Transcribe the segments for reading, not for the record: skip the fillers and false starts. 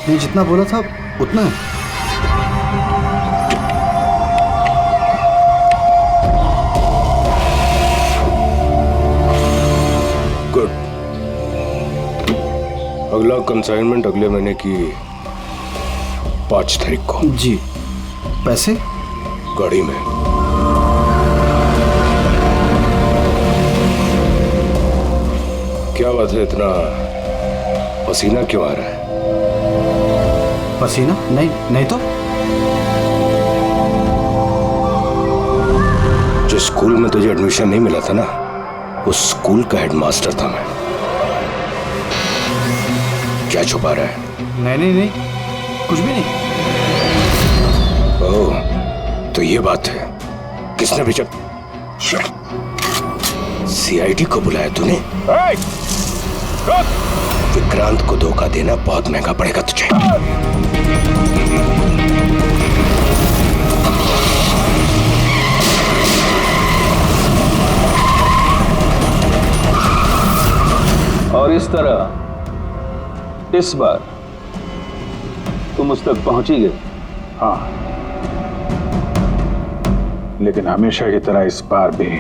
आपने जितना बोला था उतना है। गुड। अगला कंसाइनमेंट अगले महीने की 5 तारीख को। जी। पैसे? गाड़ी में। क्या बात है, इतना पसीना क्यों आ रहा है? पसीना? नहीं तो। जिस स्कूल में तुझे एडमिशन नहीं मिला था ना, उस स्कूल का हेडमास्टर था मैं। क्या छुपा रहा है? नहीं, कुछ भी नहीं। ओह, तो ये बात है। किसने भेजा? सीआईडी को बुलाया तूने? विक्रांत को धोखा देना बहुत महंगा पड़ेगा तुझे। और इस तरह इस बार तुम उस तक पहुंच ही गए। हाँ, लेकिन हमेशा की तरह इस बार भी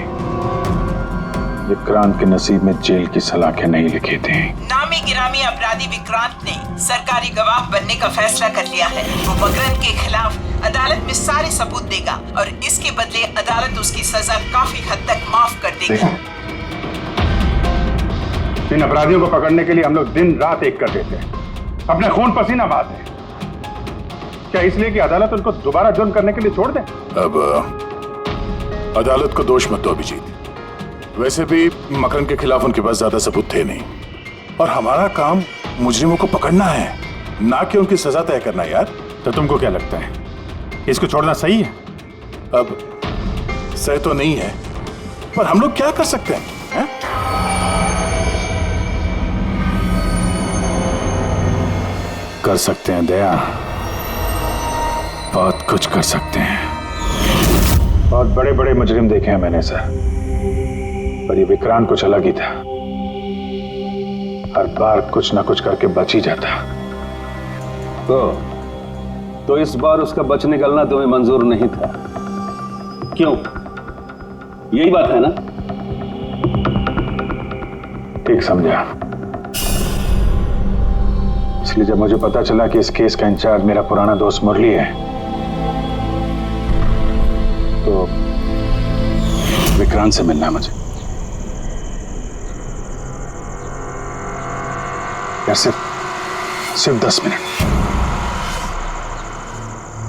विक्रांत के नसीब में जेल की सलाखें नहीं लिखी थी। नामी गिरामी अपराधी विक्रांत ने सरकारी गवाह बनने का फैसला कर लिया है। वो मकरंद के खिलाफ अदालत में सारे सबूत देगा और इसके बदले अदालत उसकी सजा काफी हद तक माफ कर देगी। इन अपराधियों को पकड़ने के लिए हम लोग दिन रात एक कर देते हैं, अपने खून पसीना बहाते हैं। क्या इसलिए कि अदालत उनको दोबारा जुर्म करने के लिए छोड़ दे? अब अदालत को दोष मत दो अभिजीत। वैसे भी मकरंद के खिलाफ उनके पास ज्यादा सबूत थे नहीं, और हमारा काम मुजरिमों को पकड़ना है, ना कि उनकी सजा तय करना। यार, तो तुमको क्या लगता है, इसको छोड़ना सही है? अब सही तो नहीं है, पर हम लोग क्या कर सकते हैं, हैं? कर सकते हैं दया, बहुत कुछ कर सकते हैं। बहुत बड़े बड़े मुजरिम देखे हैं मैंने सर, पर ये विक्रांत कुछ अलग ही था। हर बार कुछ ना कुछ करके बच ही जाता। तो इस बार उसका बच निकलना तुम्हें मंजूर नहीं था, क्यों? यही बात है ना? ठीक समझा। इसलिए जब मुझे पता चला कि इस केस का इंचार्ज मेरा पुराना दोस्त मुरली है, तो विक्रांत से मिलना है मुझे। यार सिर्फ 10 मिनट।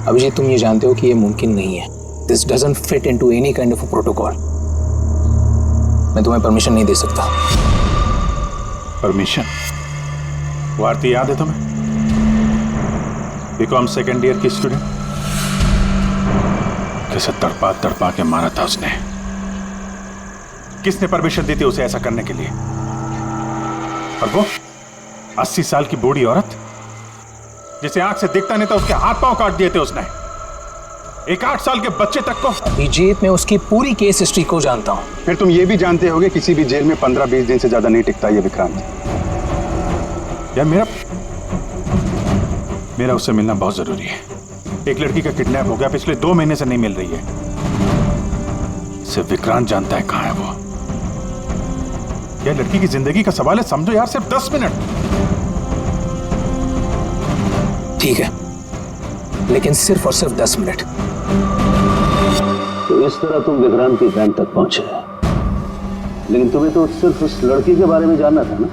अभिजीत, तुम ये जानते हो कि ये मुमकिन नहीं है। This doesn't fit into any kind of protocol. मैं तुम्हें परमिशन नहीं दे सकता। परमिशन? वो आरती याद है तुम्हें? बीकॉम सेकेंड ईयर की स्टूडेंट, कैसे तड़पा के मारा था उसने। किसने परमिशन दी थी उसे ऐसा करने के लिए? और वो 80 साल की बूढ़ी औरत जिसे आंख से दिखता नहीं था, उसके हाथ पांव काट दिए थे उसने। एक 8 साल के बच्चे तक को। अभिजीत, मैं उसकी पूरी केस हिस्ट्री को जानता हूं। फिर तुम ये भी जानते होगे किसी भी जेल में 15-20 दिन से ज्यादा नहीं टिकता ये विक्रांत। यार मेरा उससे मिलना बहुत जरूरी है। एक लड़की का किडनैप हो गया, पिछले 2 महीने से नहीं मिल रही है। सिर्फ विक्रांत जानता है कहां है वो। यह लड़की की जिंदगी का सवाल है, समझो यार, सिर्फ 10 मिनट। ठीक है, लेकिन सिर्फ और सिर्फ 10 मिनट। तो इस तरह तुम विक्रांत के कैंप तक पहुंचे, लेकिन तुम्हें तो सिर्फ उस लड़की के बारे में जानना था ना?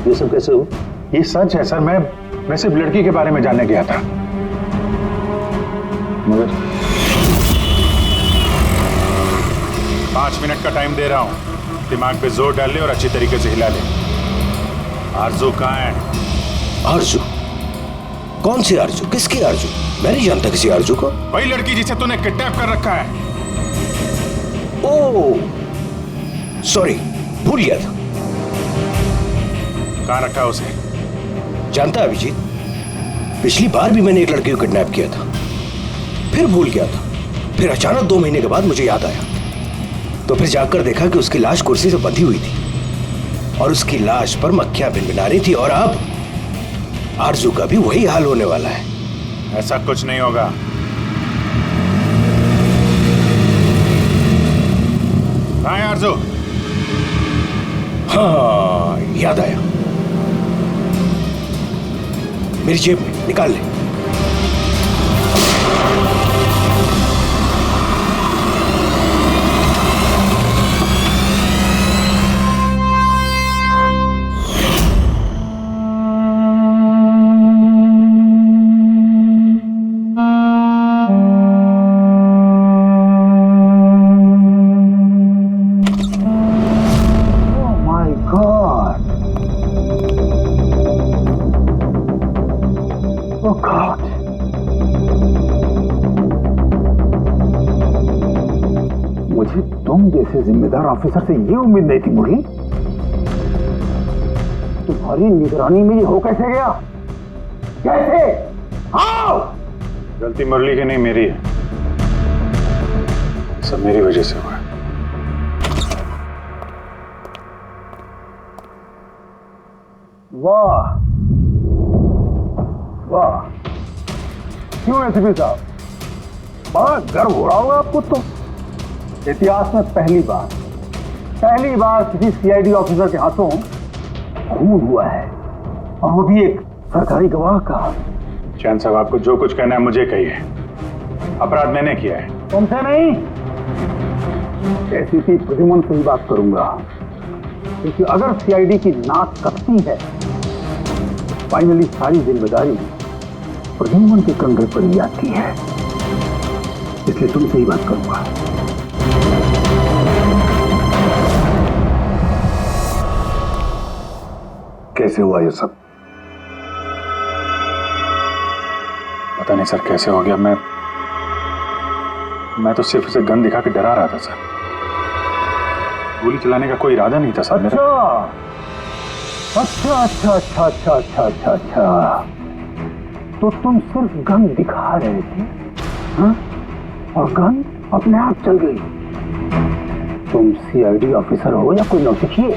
ये सब कैसे हो? ये सच है सर, मैं सिर्फ लड़की के बारे में जानने गया था। मगर 5 मिनट का टाइम दे रहा हूं, दिमाग पे जोर डाल ले और अच्छी तरीके से हिला ले। आरजू कहां है? आरजू? कौन सी आरजू? किसकी आरजू? मैं नहीं जानता किसी आरजू को। वही लड़की जिसे तूने किडनैप कर रखा है। ओह सॉरी, भूल गया था। कहां रखा उसे? जानता है अभिजीत, पिछली बार भी मैंने एक लड़की को किडनैप किया था, फिर भूल गया था। फिर अचानक 2 महीने के बाद मुझे याद आया, तो फिर जाकर देखा कि उसकी लाश कुर्सी से बंधी हुई थी और उसकी लाश पर मक्खियां भिनभिना रही थी। और अब आरजू का भी वही हाल होने वाला है। ऐसा कुछ नहीं होगा। कहाँ है आरजू? हाँ, याद आया, मेरी जेब में, निकाल ले। मुझे तुम जैसे जिम्मेदार ऑफिसर से ये उम्मीद नहीं थी मुरली। तुम्हारी निगरानी में ये हो कैसे गया? कैसे? हाउ? गलती मुरली की नहीं, मेरी है। सब मेरी वजह से हुआ है। वाह वाह, क्यों एसपी साहब, बड़ा गर्व हो रहा होगा आपको। तो इतिहास में पहली बार किसी सीआईडी ऑफिसर के हाथों खून हुआ है, और वो भी एक सरकारी गवाह का। चैन साहब, आपको जो कुछ कहना है मुझे कहिए। अपराध मैंने किया है। तुमसे नहीं, एसीपी प्रद्युमन से ही बात करूंगा, क्योंकि अगर सीआईडी की नाक कटती है, फाइनली सारी जिम्मेदारी प्रद्युमन के कंधे पर ही आती है। इसलिए तुमसे ही बात करूंगा। कैसे हुआ ये सब? पता नहीं सर कैसे हो गया। मैं तो सिर्फ उसे गन दिखा के डरा रहा था सर। गोली चलाने का कोई इरादा नहीं था सर मेरा। अच्छा। तो तुम सिर्फ गन दिखा रहे थे, हाँ? और गन अपने आप चल गई। तुम सीआईडी ऑफिसर हो या कोई नौसिखिए?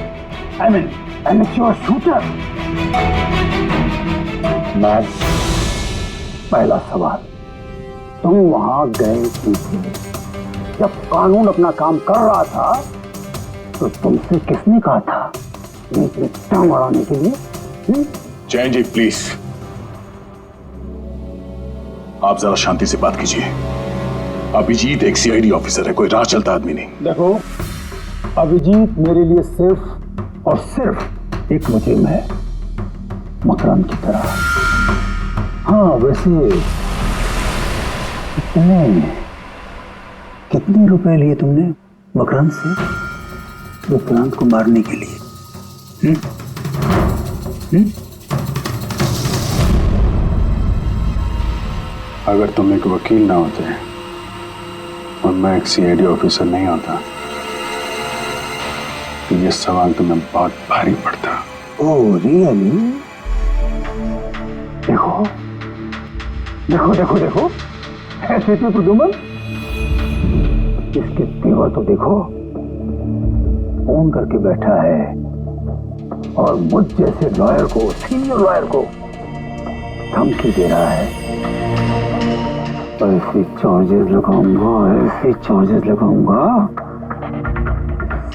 I mean amateur shooter. मैं पहला सवाल, तुम वहां गए क्यों थे? जब कानून अपना काम कर रहा था तो तुमसे किसने कहा था बीच में टांग अड़ाने के लिए? जैन जी प्लीज, आप जरा शांति से बात कीजिए। अभिजीत एक सीआईडी ऑफिसर है, कोई राह चलता आदमी नहीं। देखो, अभिजीत मेरे लिए सिर्फ और सिर्फ एक मुजरिम है, मकरंद की तरह। हाँ, वैसे कितने रुपए लिए तुमने मकरंद से विक्रांत को मारने के लिए? अगर तुम एक वकील ना होते और मैं एक सीआईडी ऑफिसर नहीं होता तो ये सवाल तुम्हें बहुत भारी पड़ता। Oh really? देखो ऐसे तो प्रद्युमन, इसके तेवर तो देखो, फोन करके बैठा है और मुझ जैसे लॉयर को, सीनियर लॉयर को धमकी दे रहा है। ऐसे चार्जेस लगाऊंगा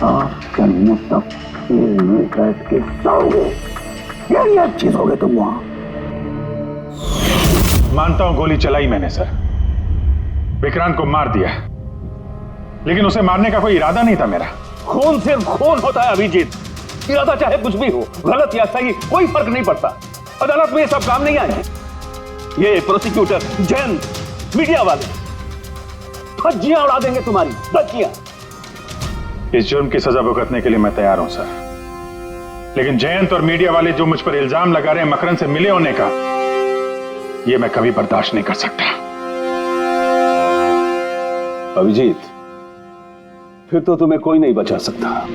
आप जन्म तक जेल में बैठ के सोओगे। ये चीज हो गए तुम वहां। मानता हूं गोली चलाई मैंने सर, विक्रांत को मार दिया, लेकिन उसे मारने का कोई इरादा नहीं था मेरा। खून सिर्फ खून होता है अभिजीत, इरादा चाहे कुछ भी हो, गलत या सही कोई फर्क नहीं पड़ता। अदालत में ये सब काम नहीं आए। ये प्रोसिक्यूटर, जैन, मीडिया वाले धज्जियां उड़ा देंगे तुम्हारी, धज्जियां। इस जुर्म की सजा भुगतने के लिए मैं तैयार हूं सर, लेकिन जयंत और मीडिया वाले जो मुझ पर इल्जाम लगा रहे हैं मकरंद से मिले होने का, ये मैं कभी बर्दाश्त नहीं कर सकता। अभिजीत, फिर तो तुम्हें कोई नहीं बचा सकता।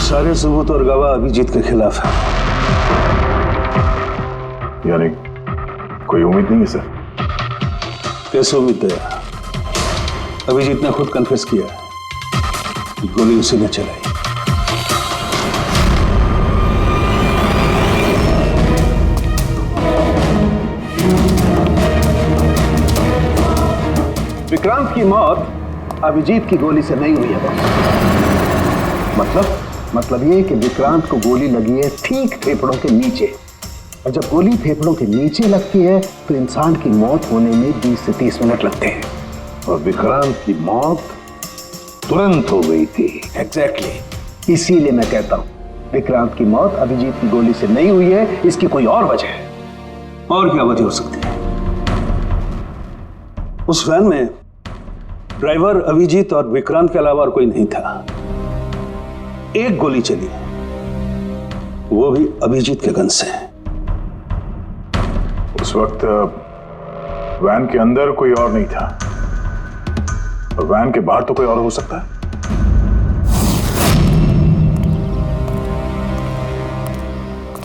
सारे सबूत और गवाह अभिजीत के खिलाफ है। यानी कोई उम्मीद नहीं है सर? कैसे उम्मीद है? अभिजीत ने खुद कन्फेस किया है गोली उसी ने चलाई। विक्रांत की मौत अभिजीत की गोली से नहीं हुई है बॉस। मतलब ये कि विक्रांत को गोली लगी है ठीक फेफड़ों के नीचे, और जब गोली फेफड़ों के नीचे लगती है तो इंसान की मौत होने में 20 से 30 मिनट लगते हैं, और विक्रांत की मौत तुरंत हो गई थी। एग्जैक्टली। इसीलिए मैं कहता हूं विक्रांत की मौत अभिजीत की गोली से नहीं हुई है, इसकी कोई और वजह है। और क्या वजह हो सकती है? उस वैन में ड्राइवर अभिजीत और विक्रांत के अलावा और कोई नहीं था। एक गोली चली, वो भी अभिजीत के गन से। उस वक्त वैन के अंदर कोई और नहीं था, और वैन के बाहर तो कोई और हो सकता है।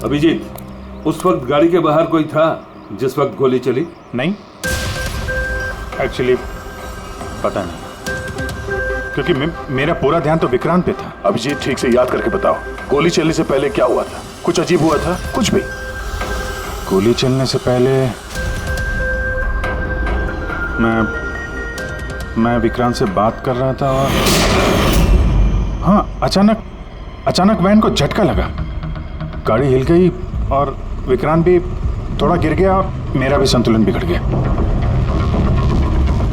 अभिजीत, उस वक्त गाड़ी के बाहर कोई था जिस वक्त गोली चली? नहीं, एक्चुअली पता नहीं, क्योंकि मेरा पूरा ध्यान तो विक्रांत पे था। अभिजीत, ठीक से याद करके बताओ, गोली चलने से पहले क्या हुआ था? कुछ अजीब हुआ था? कुछ भी? गोली चलने से पहले मैं विक्रांत से बात कर रहा था, और हाँ, अचानक वैन को झटका लगा, गाड़ी हिल गई और विक्रांत भी थोड़ा गिर गया, और मेरा भी संतुलन बिगड़ गया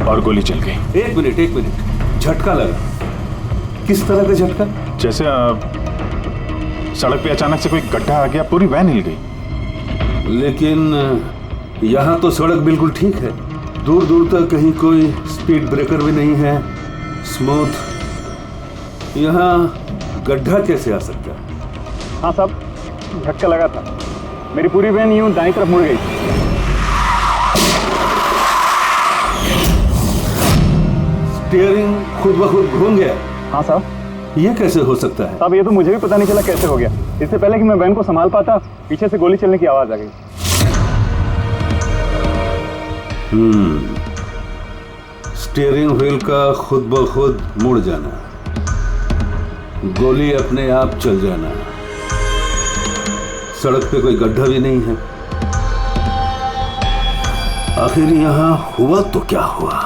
और गोली चल गई। एक मिनट, झटका लगा? किस तरह का झटका? जैसे सड़क पे अचानक से कोई गड्ढा आ गया, पूरी वैन हिल गई। लेकिन यहाँ तो सड़क बिल्कुल ठीक है, दूर दूर तक कहीं कोई स्पीड ब्रेकर भी नहीं है, स्मूथ। यहाँ गड्ढा कैसे आ सकता है? हाँ साहब, झटका लगा था, मेरी पूरी वैन यूं दाईं तरफ मुड़ गई। स्टीयरिंग खुद ब खुद घूम गया? हाँ साहब। ये कैसे हो सकता है? अब ये तो मुझे भी पता नहीं चला कैसे हो गया। इससे पहले कि मैं वैन को संभाल पाता, पीछे से गोली चलने की आवाज आ गई। स्टीयरिंग व्हील का खुद ब खुद मुड़ जाना, गोली अपने आप चल जाना, सड़क पे कोई गड्ढा भी नहीं है। आखिर यहां हुआ तो क्या हुआ?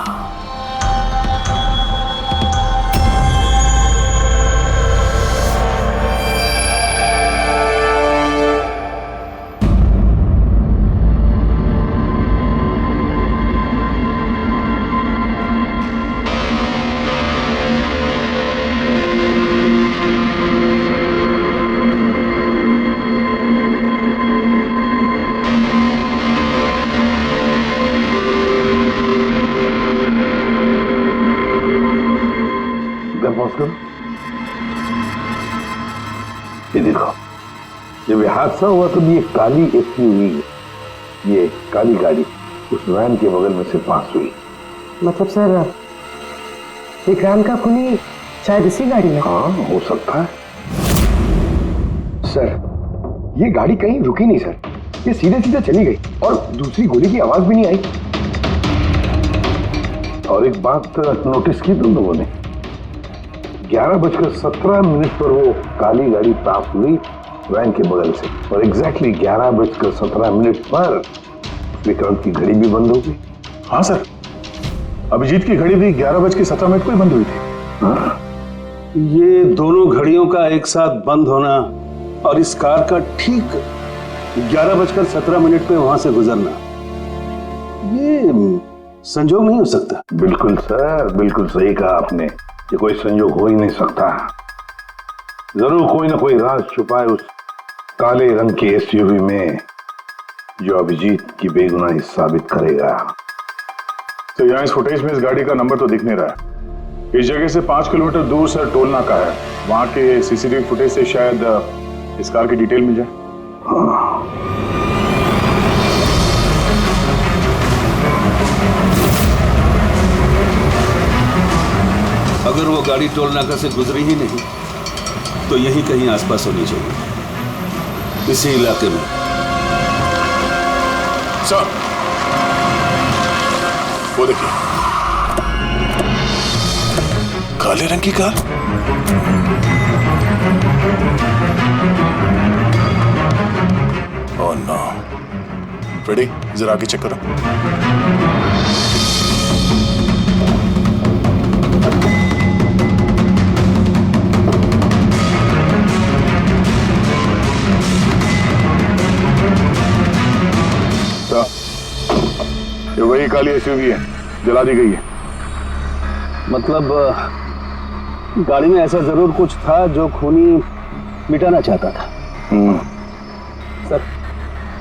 ये देखो, जब ये हादसा हुआ तो ये काली एसयूवी, ये काली गाड़ी उस वैन के बगल में से पास हुई। मतलब सर, विक्रांत का खूनी शायद इसी गाड़ी में? हाँ, हो सकता है। सर, ये गाड़ी कहीं रुकी नहीं सर, ये सीधे सीधे चली गई और दूसरी गोली की आवाज भी नहीं आई। और एक बात नोटिस की तुम लोगों ने, 11:17 पर वो काली गाड़ी पास हुई वैन के बगल से, और एग्जैक्टली 11:17 पर विक्रांत की घड़ी भी बंद हो गई। हाँ सर, अभिजीत की घड़ी भी 11:17 को ही बंद हुई थी। हाँ? ये दोनों घड़ियों का एक साथ बंद होना और इस कार का ठीक 11:17 पे वहां से गुजरना, ये संजोग नहीं हो सकता। बिल्कुल सर, बिल्कुल सही कहा आपने, ये कोई संजोग हो ही नहीं सकता। जरूर कोई ना कोई राज छुपा है उस काले रंग के एसयूवी में, जो अभिजीत की बेगुनाही साबित करेगा। तो यहाँ इस फुटेज में इस गाड़ी का नंबर तो दिख नहीं रहा है। इस जगह से 5 किलोमीटर दूर सर टोल नाका है, वहां के सीसीटीवी फुटेज से शायद इस कार की डिटेल मिल जाए। हाँ। अगर वो गाड़ी टोल नाका से गुजरी ही नहीं तो यहीं कहीं आसपास होनी चाहिए, इसी इलाके में। सर, वो देखिए, काले रंग की कार? Oh no. फ्रेडी, जरा आगे चेक करो। ये वही काली एसयूवी है, जला दी गई है। मतलब गाड़ी में ऐसा जरूर कुछ था जो खूनी मिटाना चाहता था। सर,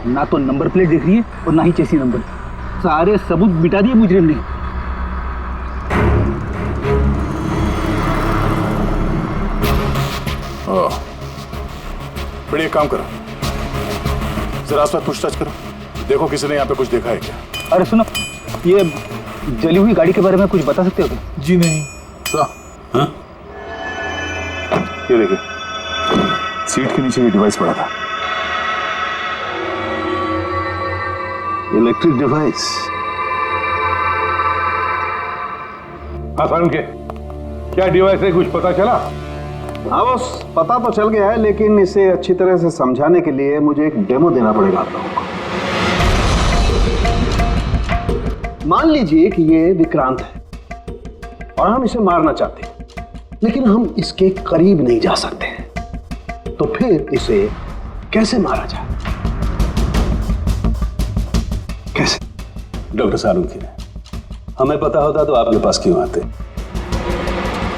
ना तो नंबर प्लेट दिख रही है और ना ही चेसी नंबर। सारे सबूत मिटा दिए मुजरिम ने। बड़ी एक काम करो, जरा आसपास पूछताछ करो, देखो किसी ने यहाँ पे कुछ देखा है क्या। अरे सुनो, ये जली हुई गाड़ी के बारे में कुछ बता सकते हो क्या? जी नहीं। हाँ? ये देखिए, सीट के नीचे ये डिवाइस पड़ा था। Electric device. हाँ सारुण के, क्या डिवाइस है, कुछ पता चला? हाँ बस पता तो चल गया है, लेकिन इसे अच्छी तरह से समझाने के लिए मुझे एक डेमो देना पड़ेगा आप लोगों को। मान लीजिए कि ये विक्रांत है और हम इसे मारना चाहते हैं, लेकिन हम इसके करीब नहीं जा सकते, तो फिर इसे कैसे मारा जाए? कैसे? डॉक्टर सारुंखी, हमें पता होता तो आपके पास क्यों आते?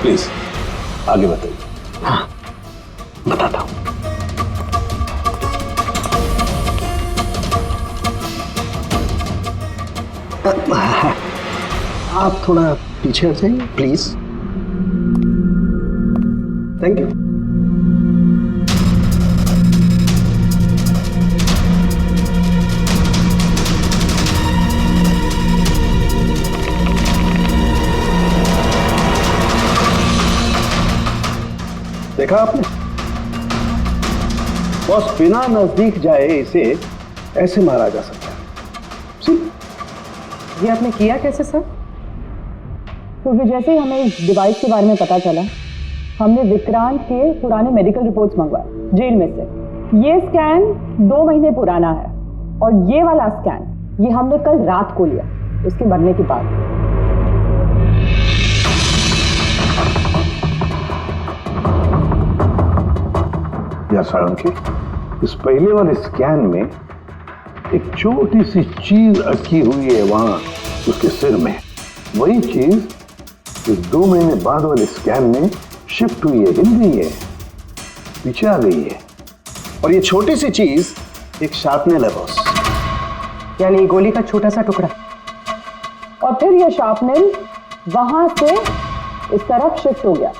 प्लीज आगे बताइए। हाँ बताता हूं। आप थोड़ा पीछे हट जाइए प्लीज। Thank you. देखा आपने, बस बिना नजदीक जाए इसे ऐसे मारा जा सकता है। ये आपने किया कैसे सर? क्योंकि जैसे ही हमें इस डिवाइस के बारे में पता चला, हमने विक्रांत के पुराने मेडिकल रिपोर्ट्स मंगवाए जेल में से। ये स्कैन 2 महीने पुराना है और ये वाला स्कैन ये हमने कल रात को लिया, उसके मरने के बाद। सारुंखी, इस पहले वाले स्कैन में एक छोटी सी चीज अटकी हुई है वहां उसके सिर में। वही चीज इस 2 महीने बाद वाले स्कैन में शिफ्ट हुई है, हिल गई है, पीछे आ गई है। और ये छोटी सी चीज एक शार्पनेल है बॉस, यानी गोली का छोटा सा टुकड़ा। और फिर ये शार्पनेल वहां से इस तरफ शिफ्ट हो गया,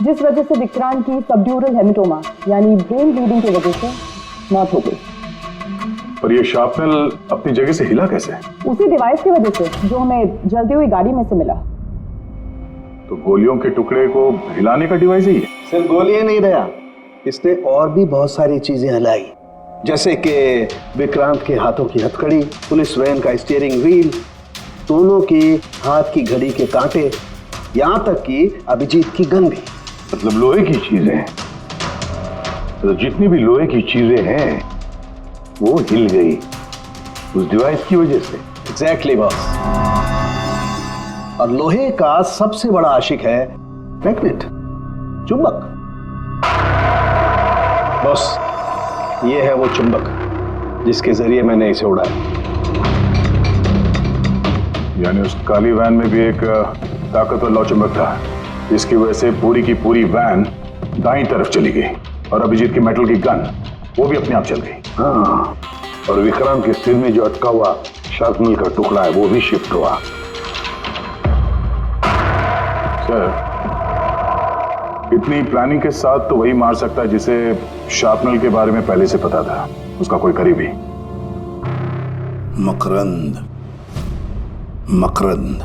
जिस वजह से विक्रांत की सबड्यूरल हेमेटोमा यानी ब्रेन ब्लीडिंग की वजह से मौत हो गई। पर ये शार्पनेल अपनी जगह से हिला कैसे? उसी डिवाइस की वजह से जो हमें जलती हुई गाड़ी में से मिला। तो गोलियों के टुकड़े को हिलाने का डिवाइस ही है? सिर्फ गोलियां नहीं दया, इसने और भी बहुत सारी चीजें हिलाई, जैसे कि विक्रांत के हाथों की हथकड़ी, पुलिस वैन का स्टीयरिंग व्हील, दोनों की हाथ की घड़ी के कांटे, यहां तक कि अभिजीत की गन भी। मतलब लोहे की चीजें, तो जितनी भी लोहे की चीजें हैं वो हिल गई उस डिवाइस की वजह से। Exactly boss. और लोहे का सबसे बड़ा आशिक है मैग्नेट, चुंबक। बॉस, ये है वो चुंबक जिसके जरिए मैंने इसे उड़ाया। यानी उस काली वैन में भी एक ताकतवर लौ चुंबक था, जिसकी वजह से पूरी की पूरी वैन दाईं तरफ चली गई और अभिजीत की मेटल की गन वो भी अपने आप चल गई। हाँ, और विक्रांत के सिर में जो अटका हुआ शार्पनेल का टुकड़ा है वो भी शिफ्ट हुआ। सर, इतनी प्लानिंग के साथ तो वही मार सकता है जिसे शार्पनेल के बारे में पहले से पता था, उसका कोई करीबी। मकरंद। मकरंद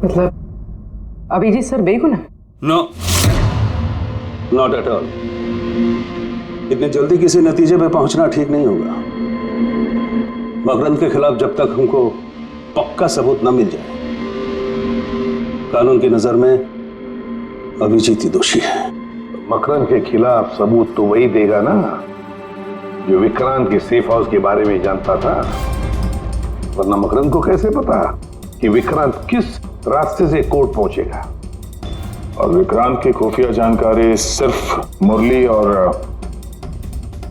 मतलब अभिजीत सर बेगुनाह? No, not at all. इतनी जल्दी किसी नतीजे पे पहुंचना ठीक नहीं होगा। मकरंद के खिलाफ जब तक हमको पक्का सबूत न मिल जाए, कानून की नजर में अभिजीत ही दोषी है। मकरन के खिलाफ सबूत तो वही देगा ना जो विक्रांत के सेफ हाउस के बारे में जानता था, वरना मकरन को कैसे पता कि विक्रांत किस रास्ते से कोर्ट पहुंचेगा। और विक्रांत की खुफिया जानकारी सिर्फ मुरली और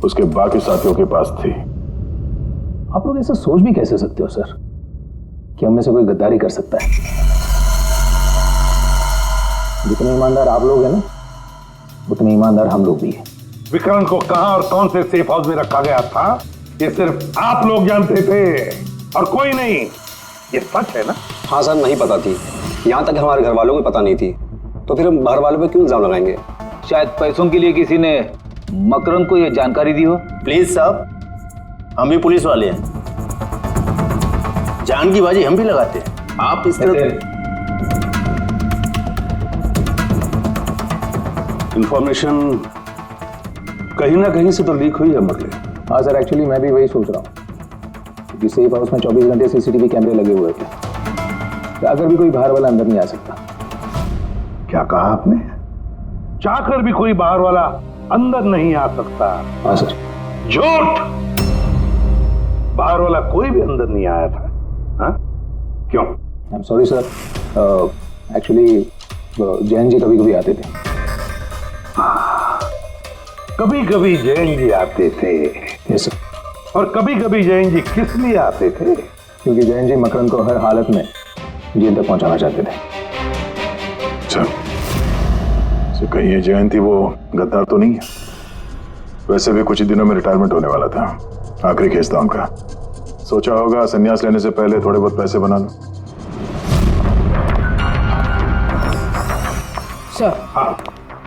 उसके बाकी साथियों के पास थी। आप लोग ऐसा सोच भी कैसे सकते हो सर कि हम में से कोई गद्दारी कर सकता है? जितने ईमानदार आप लोग हैं ना, उतने ईमानदार हम लोग भी हैं। विक्रांत को कहां और कौन से सेफ हाउस में रखा गया था ये सिर्फ आप लोग जानते थे और कोई नहीं। ये सच है ना? हाँ सर, नहीं पता थी। यहाँ तक हमारे घर वालों को पता नहीं थी, तो फिर हम बाहर वालों पे क्यों इल्जाम लगाएंगे? शायद पैसों के लिए किसी ने मकरन को यह जानकारी दी हो। प्लीज साहब, हम भी पुलिस वाले हैं, जान की बाजी हम भी लगाते हैं। आप इस तरह इंफॉर्मेशन कहीं ना कहीं से तो लीक हुई है मरले। हाँ सर, एक्चुअली मैं भी वही सोच रहा हूँ, क्योंकि सेफ हाउस में 24 घंटे सीसीटीवी कैमरे लगे हुए थे, तो अगर भी कोई बाहर वाला अंदर नहीं आ सकता। क्या कहा आपने? चाहकर भी कोई बाहर वाला अंदर नहीं आ सकता? हाँ सर। झूठ! बाहर वाला कोई भी अंदर नहीं आया था। हाँ? क्यों? I am sorry sir, actually Jain ji कभी कभी आते थे। कभी कभी जैन जी आते थे? Yes sir. और कभी कभी जैन जी किस लिए आते थे? क्योंकि जैन जी मकरन को हर हालत में जेल तक पहुंचाना चाहते थे। अच्छा, तो कहीं ये जयंती वो गद्दार तो नहीं है? वैसे भी कुछ ही दिनों में रिटायरमेंट होने वाला था, आखिरी केस था उनका। सोचा होगा संन्यास लेने से पहले थोड़े बहुत पैसे बना लो। सर, हाँ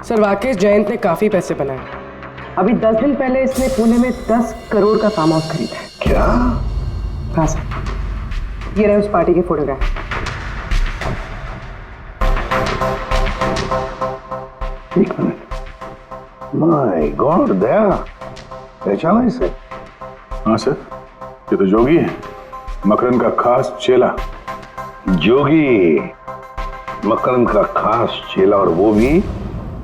सर, राकेश जयंत ने काफी पैसे बनाए। अभी 10 दिन पहले इसने पुणे में 10 करोड़ का फार्म हाउस खरीदा है। क्या? हाँ सर, ये रहे उस पार्टी के फोटोग्राफ। एक मिनट, माय गॉड, दया पहचाना इसे? हाँ सर, ये तो जोगी है, मकरन का खास चेला। जोगी मकरन का खास चेला, और वो भी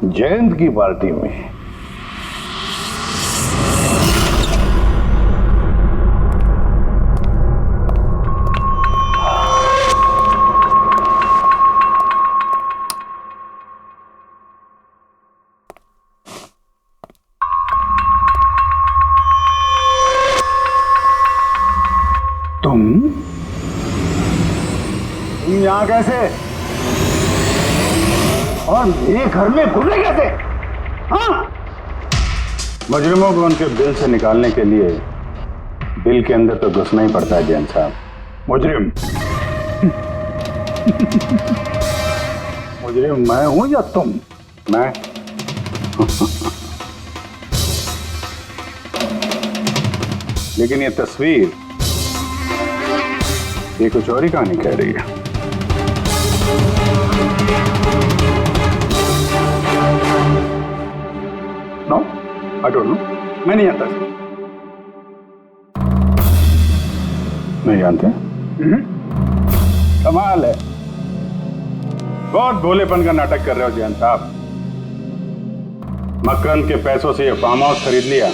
जयंत की पार्टी में। तुम यहां कैसे? और मेरे घर में घुसे कैसे? हाँ? मुजरिमों को उनके बिल से निकालने के लिए बिल के अंदर तो घुसना ही पड़ता है जैन साहब। मुजरिम? मुजरिम मैं हूं या तुम? मैं लेकिन ये तस्वीर ये कुछ और ही कहानी कह रही है। नो, आई डोंट नो, मैं नहीं जानता। नहीं जानते? कमाल है, बहुत भोलेपन का नाटक कर रहे हो जैन साहब। मकरन के पैसों से ये फार्म हाउस खरीद लिया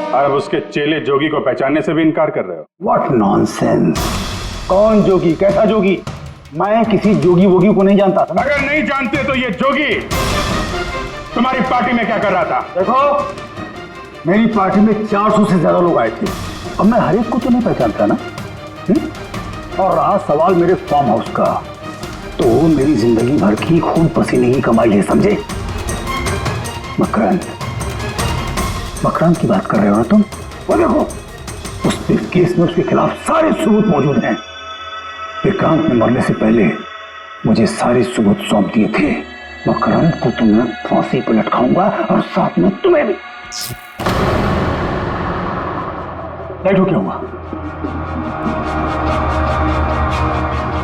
और अब उसके चेले जोगी को पहचानने से भी इनकार कर रहे हो। What nonsense! कौन जोगी? कैसा जोगी? मैं किसी जोगी वोगी को नहीं जानता। अगर नहीं जानते तो ये जोगी तुम्हारी पार्टी में क्या कर रहा था? देखो, मेरी पार्टी में 400 से ज्यादा लोग आए थे, अब मैं हर एक को तो नहीं पहचानता ना। और रहा सवाल मेरे फार्म हाउस का, तो मेरी जिंदगी भर की खून पसीने की कमाई है, समझे? मकरन की बात कर रहे हो ना तुम? वो देखो, उस केस में उसके खिलाफ सारे सबूत मौजूद हैं। विक्रांत ने मरने से पहले मुझे सारे सबूत सौंप दिए थे। मकरन को तो मैं फांसी पर लटकाऊंगा और साथ में तुम्हें भी। लाइट हो क्या हुआ?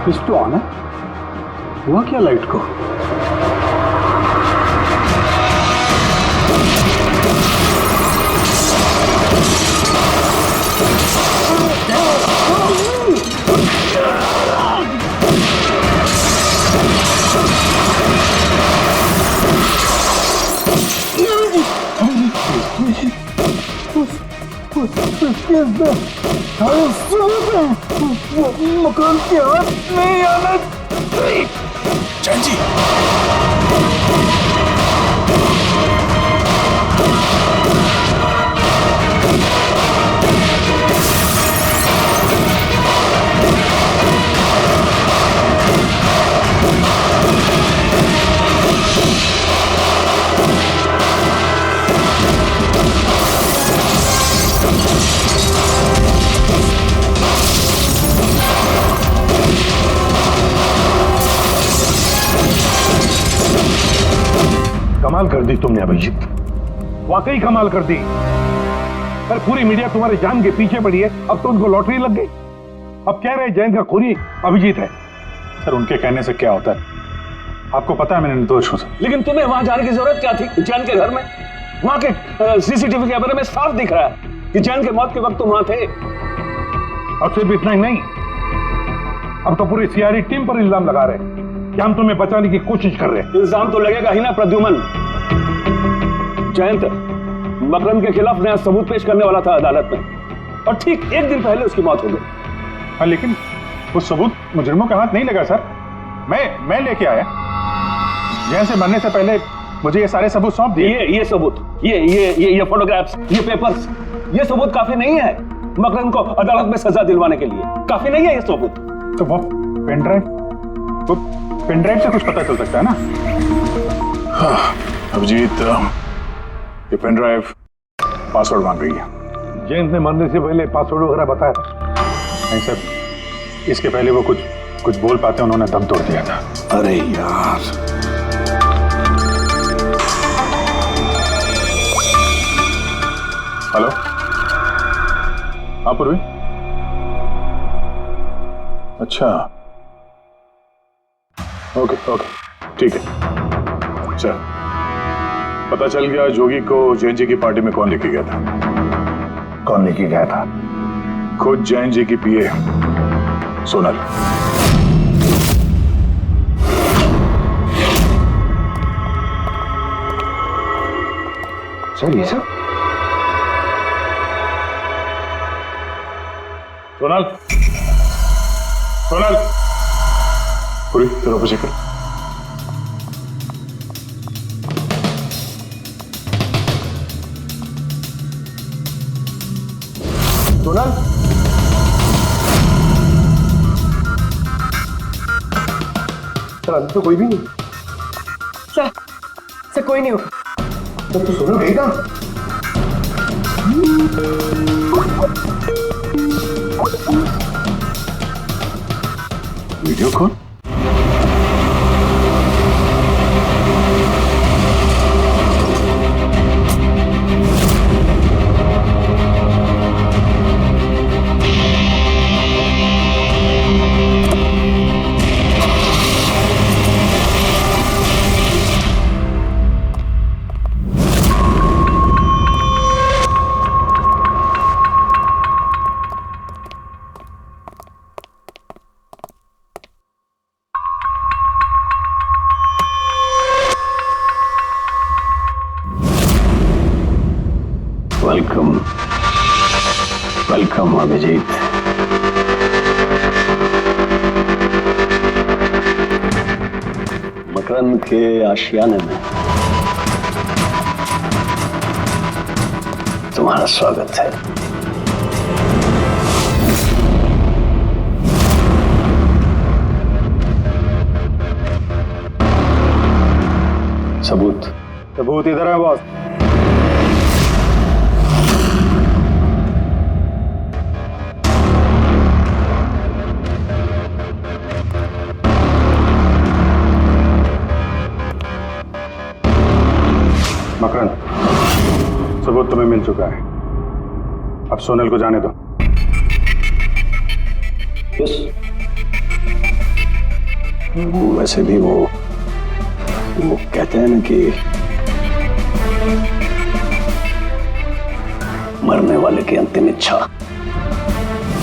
स्विच तो ऑन है, हुआ क्या लाइट को? मकान के हाथ नहीं आना। जैन जी, कमाल कर दी तुमने अभिजीत, वाकई कमाल कर दी। पर पूरी मीडिया तुम्हारे जान के पीछे पड़ी है, अब तो उनको लॉटरी लग गई। अब कह रहे जैन का खूनी अभिजीत है। सर उनके कहने से क्या होता है? आपको पता है मैं निर्दोष हूं सर। लेकिन तुम्हें वहां जाने की जरूरत क्या थी? जैन के घर में, वहां के सीसीटीवी कैमरे में साफ दिख रहा है कि जैन के मौत के वक्त तुम वहां थे। और सिर्फ इतना ही नहीं, अब तो पूरी सीआईडी टीम पर इल्जाम लगा रहे हैं कि हम तुम्हें बचाने की कोशिश कर रहे हैं। इल्जाम तो लगेगा ही ना प्रद्युमन। जयंत मकरंद के खिलाफ नया सबूत पेश करने वाला था अदालत में, और ठीक एक दिन पहले उसकी मौत हो गई। हाँ, लेकिन वो सबूत मुजरिमों के हाथ नहीं लगा सर। मैं लेके आया। जैन से मरने से पहले मुझे ये सारे सबूत सौंप दिए। ये सबूत, ये फोटोग्राफ्स, ये पेपर्स, ये सबूत काफी नहीं है मकरंद को अदालत में सजा दिलवाने के लिए। काफी नहीं है ये सबूत। तो वो पेन ड्राइव से कुछ पता चल सकता है ना। हाँ, अभिजीत, ये पेन ड्राइव पासवर्ड मांग रही है। जैन ने मरने से पहले पासवर्ड वगैरह बताया? नहीं सर, इसके पहले वो कुछ बोल पाते उन्होंने दम तोड़ दिया था। अरे यार, हेलो, हाँ पूर्वी। अच्छा, ओके, ठीक है। अच्छा, पता चल गया जोगी को जैन जी की पार्टी में कौन लेके गया था? कौन लेके गया था? खुद जैन जी की पीए सोनल। सर ये सब? सोनल, पूरी तेरा ऑफिस कर। सोनल, सर अभी तो कोई भी नहीं। सर कोई नहीं होगा। तो सोनल गई कहाँ? Video call? वेलकम अभिजीत। मकरंद के आशियाने में तुम्हारा स्वागत है। सबूत इधर है बॉस। मकरंद, सबूत तुम्हें मिल चुका है, अब सोनल को जाने दो। वैसे भी वो कहते हैं ना कि मरने वाले की अंतिम इच्छा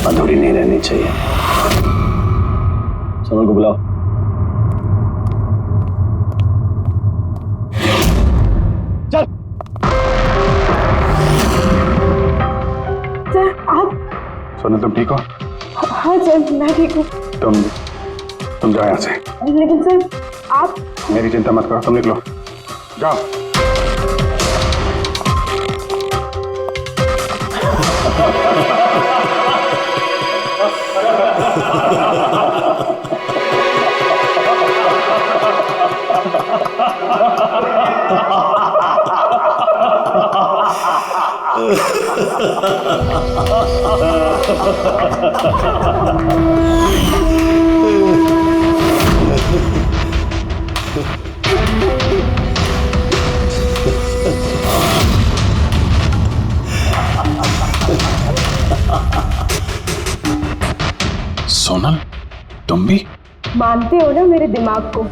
अधूरी नहीं रहनी चाहिए। सोनल को बुलाओ। सर आप सोनल तुम ठीक हो? हाँ सर, मैं ठीक हूँ। तुम जाओ यहाँ से। लेकिन सर आप। मेरी चिंता मत करो, तुम निकलो, जाओ। सोनल, तुम भी? मानते हो ना मेरे दिमाग को?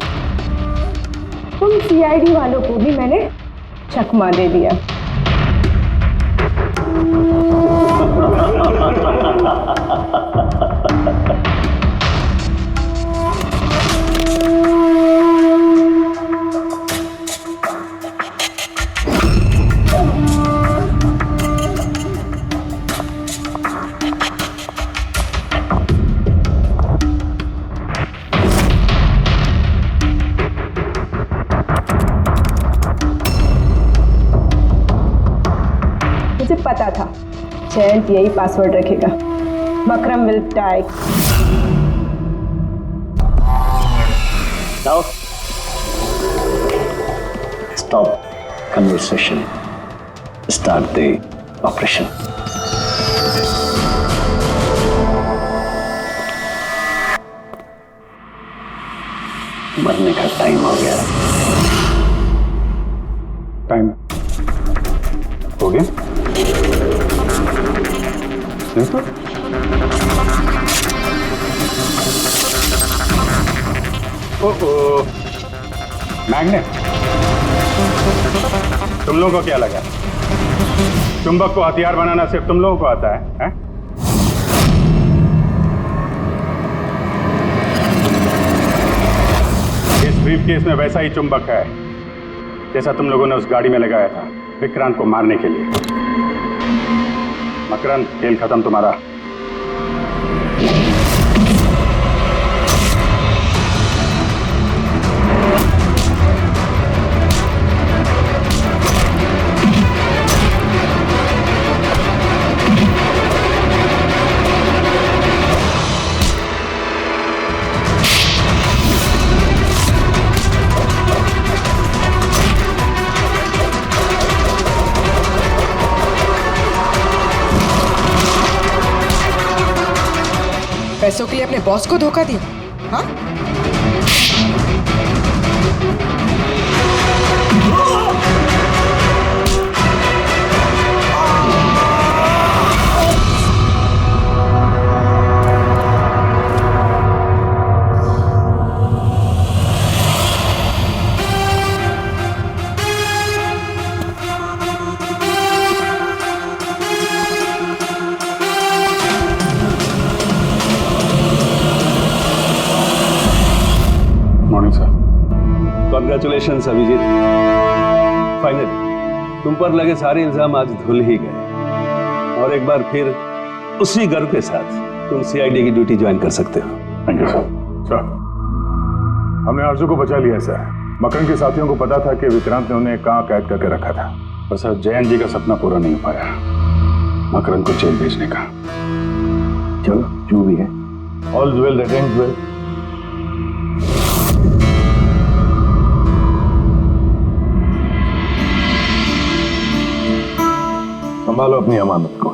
तुम सीआईडी वालों को भी मैंने चकमा दे दिया। मुझे पता था जयंत यही पासवर्ड रखेगा। Makaram will die. Now, stop conversation. Start the operation. मरने का टाइम हो गया। टाइम हो गया? नहीं तो? ओहो, मैग्नेट। तुम लोगों को क्या लगा? चुंबक को हथियार बनाना सिर्फ तुम लोगों को आता है? इस ब्रीफकेस में वैसा ही चुंबक है जैसा तुम लोगों ने उस गाड़ी में लगाया था विक्रांत को मारने के लिए। मकरंद, खेल खत्म तुम्हारा। पैसों के लिए अपने बॉस को धोखा दिया? हाँ? कॉन्ग्रेचुलेशन अभिजीत, फाइनली तुम पर लगे सारे इल्जाम आज धुल ही गए और एक बार फिर उसी गर्व के साथ तुम सीआईडी की ड्यूटी ज्वाइन कर सकते हो। Thank you sir. सर, हमने आरजू को बचा लिया सर। मकरन के साथियों को पता था कि विक्रांत ने उन्हें कहाँ कैद करके रखा था, पर सर जयंत जी का सपना पूरा नहीं हो पाया मकरन को जेल भेजने का। चलो जो भी है, all well that ends well. संभालो अपनी अमानत को।